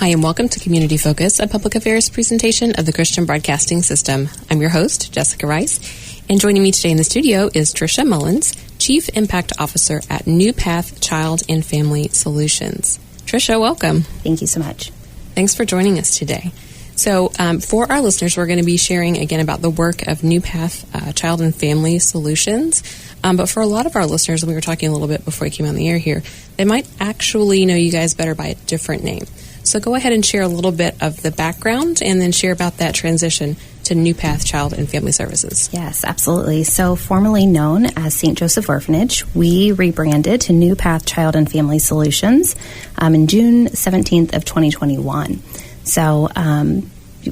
Hi, and welcome to Community Focus, a public affairs presentation of the Christian Broadcasting System. I'm your host, Jessica Rice, and joining me today in the studio is Tricia Mullins, Chief Impact Officer at NewPath Child and Family Solutions. Tricia, welcome. Thank you so much. Thanks for joining us today. So for our listeners, we're going to be sharing again about the work of NewPath Child and Family Solutions. But for a lot of our listeners, we were talking a little bit before we came on the air here, they might actually know you guys better by a different name. So go ahead and share a little bit of the background and then share about that transition to NewPath Child and Family Services. Yes, absolutely. So formerly known as St. Joseph Orphanage, we rebranded to NewPath Child and Family Solutions in June 17th of 2021. So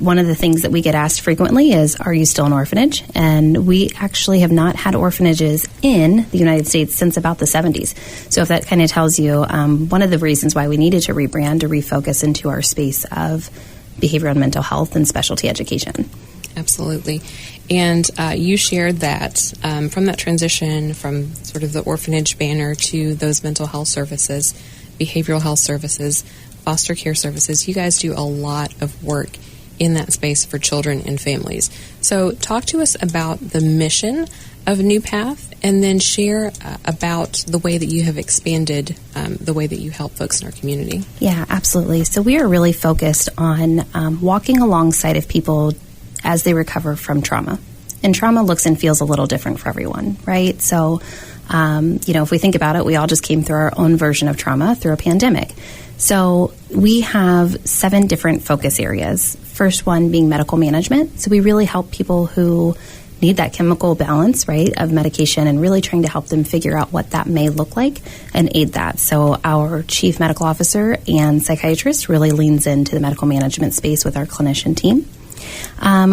one of the things that we get asked frequently is, are you still an orphanage? And we actually have not had orphanages in the United States since about the 70s. So if that kind of tells you one of the reasons why we needed to rebrand, to refocus into our space of behavioral and mental health and specialty education. Absolutely. And you shared that from that transition from sort of the orphanage banner to those mental health services, behavioral health services, foster care services, you guys do a lot of work in that space for children and families. So talk to us about the mission of NewPath and then share about the way that you have expanded the way that you help folks in our community. Yeah, absolutely. So we are really focused on walking alongside of people as they recover from trauma. And trauma looks and feels a little different for everyone, right? So, if we think about it, we all just came through our own version of trauma through a pandemic. So we have 7 different focus areas. First one being medical management. So we really help people who need that chemical balance, right, of medication and really trying to help them figure out what that may look like and aid that. So our chief medical officer and psychiatrist really leans into the medical management space with our clinician team.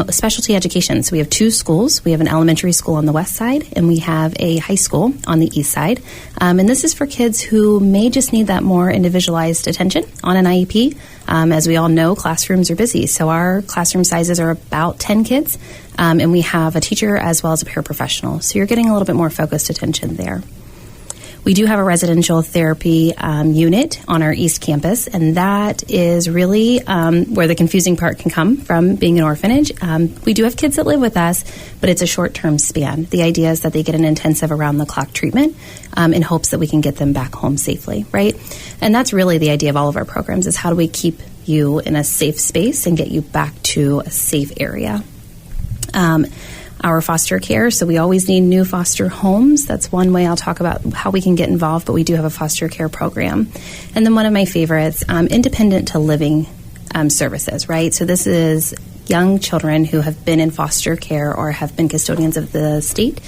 Specialty education. So we have 2 schools. We have an elementary school on the west side, and we have a high school on the east side. And this is for kids who may just need that more individualized attention on an IEP. As we all know, classrooms are busy. So our classroom sizes are about 10 kids, and we have a teacher as well as a paraprofessional. So you're getting a little bit more focused attention there. We do have a residential therapy unit on our East Campus, and that is really where the confusing part can come from being an orphanage. We do have kids that live with us, but it's a short-term span. The idea is that they get an intensive around-the-clock treatment in hopes that we can get them back home safely, right? And that's really the idea of all of our programs, is how do we keep you in a safe space and get you back to a safe area. Our foster care, so we always need new foster homes. That's one way I'll talk about how we can get involved, but we do have a foster care program. And then one of my favorites, independent to living services, right? So this is young children who have been in foster care or have been custodians of the state.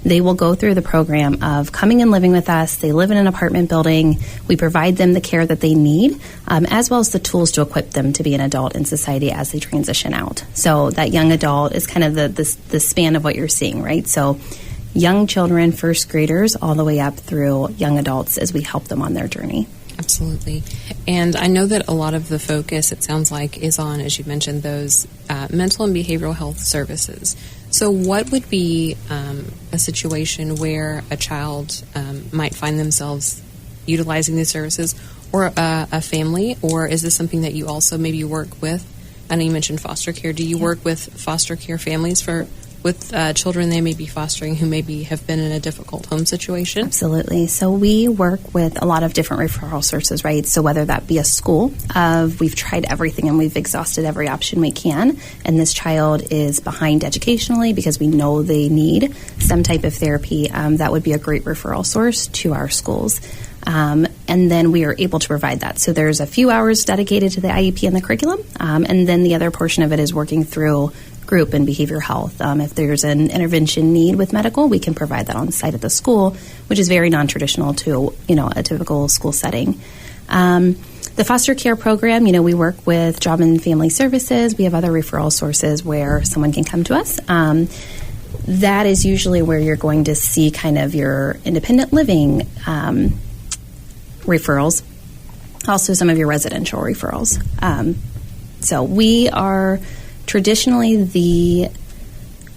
They will go through the program of coming and living with us. They live in an apartment building. We provide them the care that they need, as well as the tools to equip them to be an adult in society as they transition out. So that young adult is kind of the span of what you're seeing, right? So young children, first graders, all the way up through young adults as we help them on their journey. Absolutely. And I know that a lot of the focus, it sounds like, is on, as you mentioned, those mental and behavioral health services. So what would be a situation where a child might find themselves utilizing these services, or a family, or is this something that you also maybe work with? I know you mentioned foster care. Do you work with foster care families with children they may be fostering who maybe have been in a difficult home situation? Absolutely. So we work with a lot of different referral sources, right? So whether that be a school we've tried everything and we've exhausted every option we can, and this child is behind educationally because we know they need some type of therapy, that would be a great referral source to our schools. And then we are able to provide that. So there's a few hours dedicated to the IEP and the curriculum, and then the other portion of it is working through group and behavioral health. If there's an intervention need with medical, we can provide that on site at the school, which is very non-traditional to a typical school setting. The foster care program, we work with Job and Family Services. We have other referral sources where someone can come to us. That is usually where you're going to see kind of your independent living referrals, also some of your residential referrals. So we are traditionally the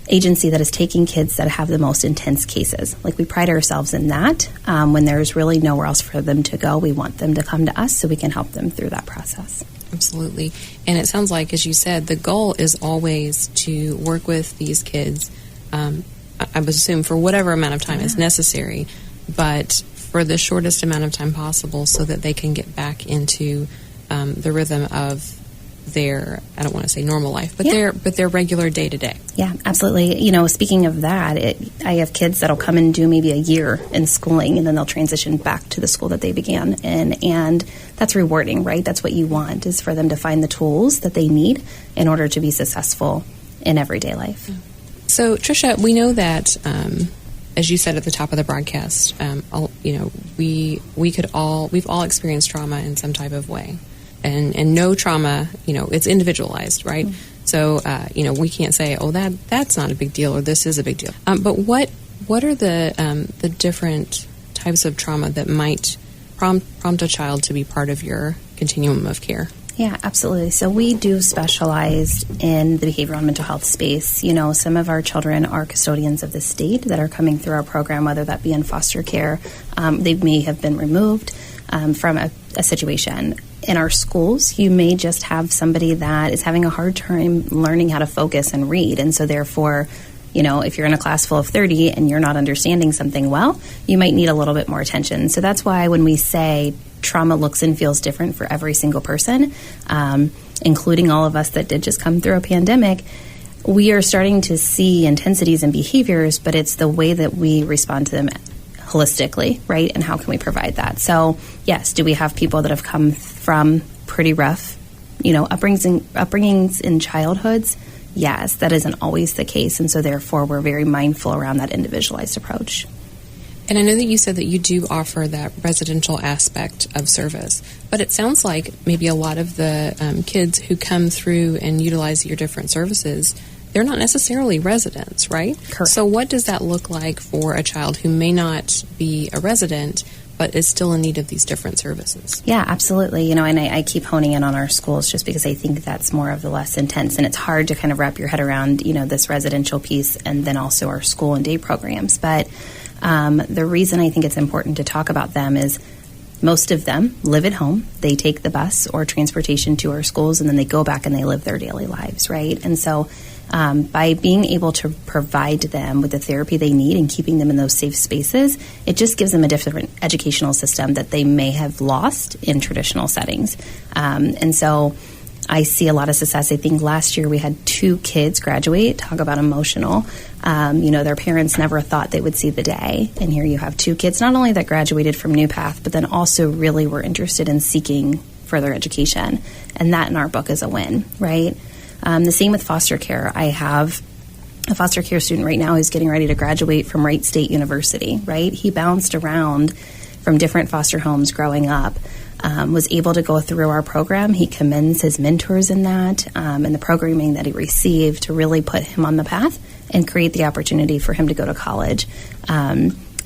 agency that is taking kids that have the most intense cases. Like, we pride ourselves in that. When there's really nowhere else for them to go, we want them to come to us so we can help them through that process. Absolutely. And it sounds like, as you said, the goal is always to work with these kids, I would assume for whatever amount of time is necessary, but for the shortest amount of time possible so that they can get back into the rhythm of their, I don't want to say normal life, but their regular day-to-day. Yeah, absolutely. You know, speaking of that, I have kids that'll come and do maybe a year in schooling, and then they'll transition back to the school that they began in, and that's rewarding, right? That's what you want, is for them to find the tools that they need in order to be successful in everyday life. So, Tricia, we know that, as you said at the top of the broadcast, we've all experienced trauma in some type of way. And no trauma, it's individualized, right? Mm-hmm. So, we can't say, oh, that's not a big deal or this is a big deal. But what are the different types of trauma that might prompt a child to be part of your continuum of care? Yeah, absolutely. So we do specialize in the behavioral and mental health space. You know, some of our children are custodians of the state that are coming through our program, whether that be in foster care. They may have been removed from a situation. In our schools, you may just have somebody that is having a hard time learning how to focus and read. And so therefore, if you're in a class full of 30 and you're not understanding something well, you might need a little bit more attention. So that's why when we say trauma looks and feels different for every single person, including all of us that did just come through a pandemic, we are starting to see intensities and behaviors, but it's the way that we respond to them holistically, right? And how can we provide that? So, yes, do we have people that have come from pretty rough, upbringings in childhoods? Yes, that isn't always the case. And so, therefore, we're very mindful around that individualized approach. And I know that you said that you do offer that residential aspect of service, but it sounds like maybe a lot of the kids who come through and utilize your different services, they're not necessarily residents, right? Correct. So what does that look like for a child who may not be a resident but is still in need of these different services? Yeah, absolutely. And I keep honing in on our schools just because I think that's more of the less intense, and it's hard to kind of wrap your head around, this residential piece and then also our school and day programs. But the reason I think it's important to talk about them is most of them live at home. They take the bus or transportation to our schools, and then they go back and they live their daily lives, right? And so by being able to provide them with the therapy they need and keeping them in those safe spaces, it just gives them a different educational system that they may have lost in traditional settings. And so I see a lot of success. I think last year we had 2 kids graduate. Talk about emotional. Their parents never thought they would see the day. And here you have 2 kids, not only that graduated from NewPath, but then also really were interested in seeking further education. And that in our book is a win, right? The same with foster care. I have a foster care student right now who's getting ready to graduate from Wright State University, right? He bounced around from different foster homes growing up, was able to go through our program. He commends his mentors in that and the programming that he received to really put him on the path and create the opportunity for him to go to college.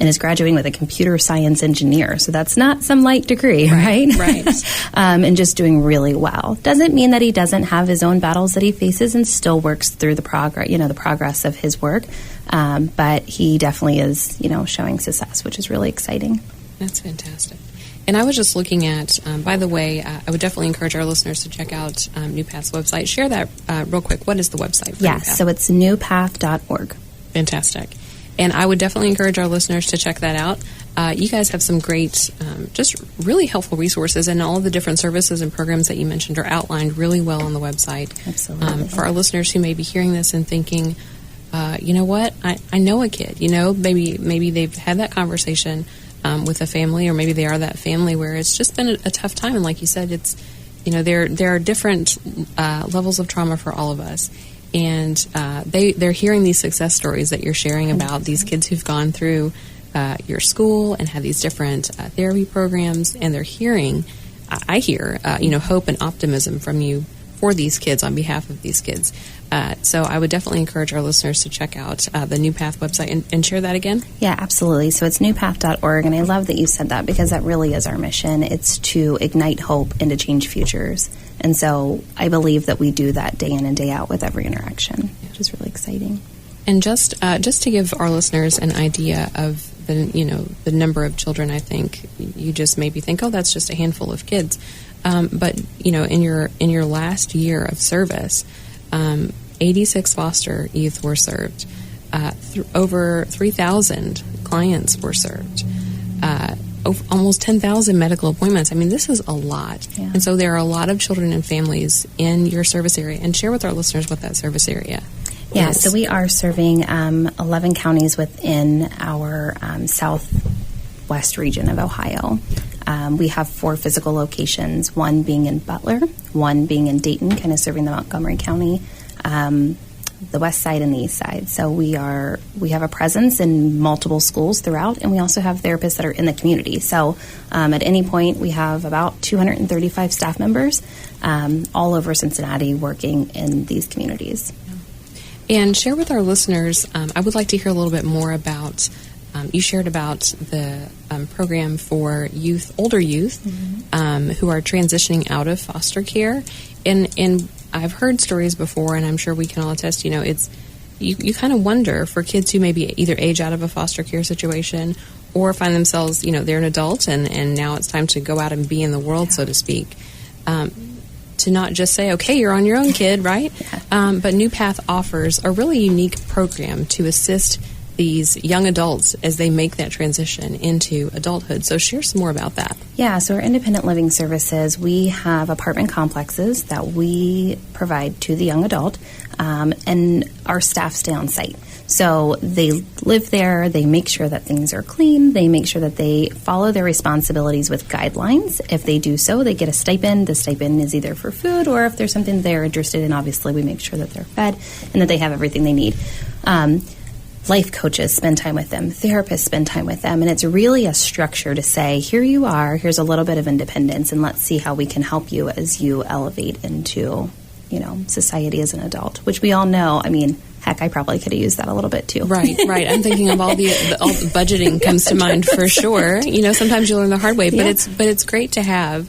And is graduating with a computer science engineer. So that's not some light degree, right? Right. And just doing really well. Doesn't mean that he doesn't have his own battles that he faces and still works through the progress of his work. But he definitely is, showing success, which is really exciting. That's fantastic. And I was just looking at, by the way, I would definitely encourage our listeners to check out NewPath's website. Share that real quick. What is the website for Yes, NewPath? so it's newpath.org. Fantastic. And I would definitely encourage our listeners to check that out. You guys have some great, just really helpful resources, and all of the different services and programs that you mentioned are outlined really well on the website. Absolutely. For our listeners who may be hearing this and thinking, you know what, I know a kid, maybe they've had that conversation with a family, or maybe they are that family where it's just been a tough time. And like you said, it's, there are different levels of trauma for all of us. And they're hearing these success stories that you're sharing about these kids who've gone through your school and have these different therapy programs, and they're hearing, I hear, hope and optimism from you for these kids on behalf of these kids. So I would definitely encourage our listeners to check out the NewPath website and share that again. Yeah, absolutely. So it's newpath.org, and I love that you said that because that really is our mission. It's to ignite hope and to change futures. And so I believe that we do that day in and day out with every interaction, which is really exciting. And just to give our listeners an idea of the number of children, I think you just maybe think, oh, that's just a handful of kids. But in your last year of service, 86 foster youth were served. Over 3,000 clients were served. Almost 10,000 medical appointments. I mean, this is a lot. Yeah. And so there are a lot of children and families in your service area. And share with our listeners what that service area Yeah, is. so we are serving 11 counties within our southwest region of Ohio. We have 4 physical locations, one being in Butler, one being in Dayton, kind of serving the Montgomery County, the west side and the east side. So we have a presence in multiple schools throughout, and we also have therapists that are in the community. So at any point, we have about 235 staff members all over Cincinnati working in these communities. And share with our listeners, I would like to hear a little bit more about, you shared about the program for older youth who are transitioning out of foster care. And I've heard stories before, and I'm sure we can all attest, it's you kind of wonder for kids who maybe either age out of a foster care situation or find themselves, they're an adult and now it's time to go out and be in the world, so to speak. To not just say, okay, you're on your own, kid, right? But NewPath offers a really unique program to assist these young adults as they make that transition into adulthood. So share some more about that. Yeah, so our independent living services, we have apartment complexes that we provide to the young adult, and our staff stay on site. So they live there, they make sure that things are clean, they make sure that they follow their responsibilities with guidelines. If they do so, they get a stipend. The stipend is either for food or if there's something they're interested in, obviously we make sure that they're fed and that they have everything they need. Life coaches spend time with them, therapists spend time with them, and it's really a structure to say, here you are, here's a little bit of independence, and let's see how we can help you as you elevate into, society as an adult, which we all know, heck, I probably could have used that a little bit too. Right. I'm thinking of all the budgeting comes to mind for sure. Sometimes you learn the hard way, but it's great to have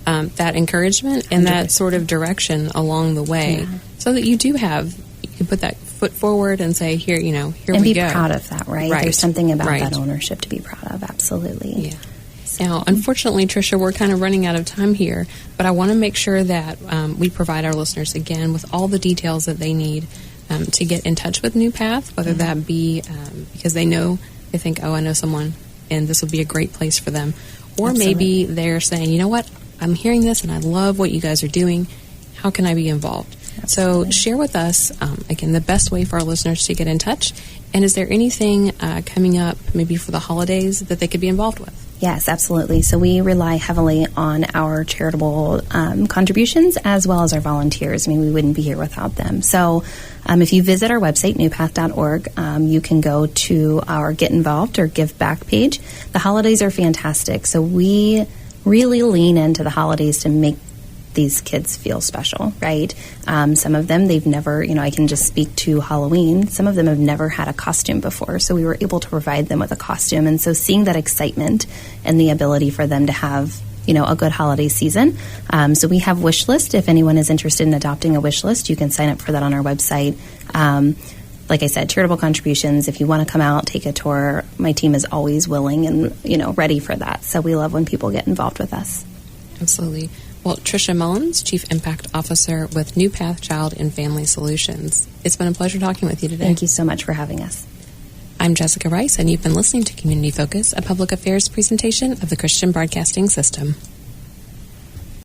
that encouragement and 100%. That sort of direction along the way, so that you can put that foot forward and say, here we go. And be proud of that, right? There's something about that ownership to be proud of, absolutely. Yeah. Now, unfortunately, Tricia, we're kind of running out of time here, but I want to make sure that we provide our listeners, again, with all the details that they need to get in touch with NewPath, whether that be because they think, I know someone, and this will be a great place for them. Or maybe they're saying, you know what, I'm hearing this, and I love what you guys are doing. How can I be involved? Absolutely. So share with us, again, the best way for our listeners to get in touch. And is there anything coming up maybe for the holidays that they could be involved with? Yes, absolutely. So we rely heavily on our charitable contributions as well as our volunteers. We wouldn't be here without them. So if you visit our website, newpath.org, you can go to our Get Involved or Give Back page. The holidays are fantastic. So we really lean into the holidays to make these kids feel special, right? Some of them, they've never, I can just speak to Halloween. Some of them have never had a costume before, so we were able to provide them with a costume. And so seeing that excitement and the ability for them to have, a good holiday season. So we have wish list. If anyone is interested in adopting a wish list, you can sign up for that on our website. Like I said, charitable contributions. If you want to come out, take a tour, my team is always willing and, ready for that. So we love when people get involved with us. Absolutely. Well, Tricia Mullins, Chief Impact Officer with NewPath Child and Family Solutions. It's been a pleasure talking with you today. Thank you so much for having us. I'm Jessica Rice, and you've been listening to Community Focus, a public affairs presentation of the Christian Broadcasting System.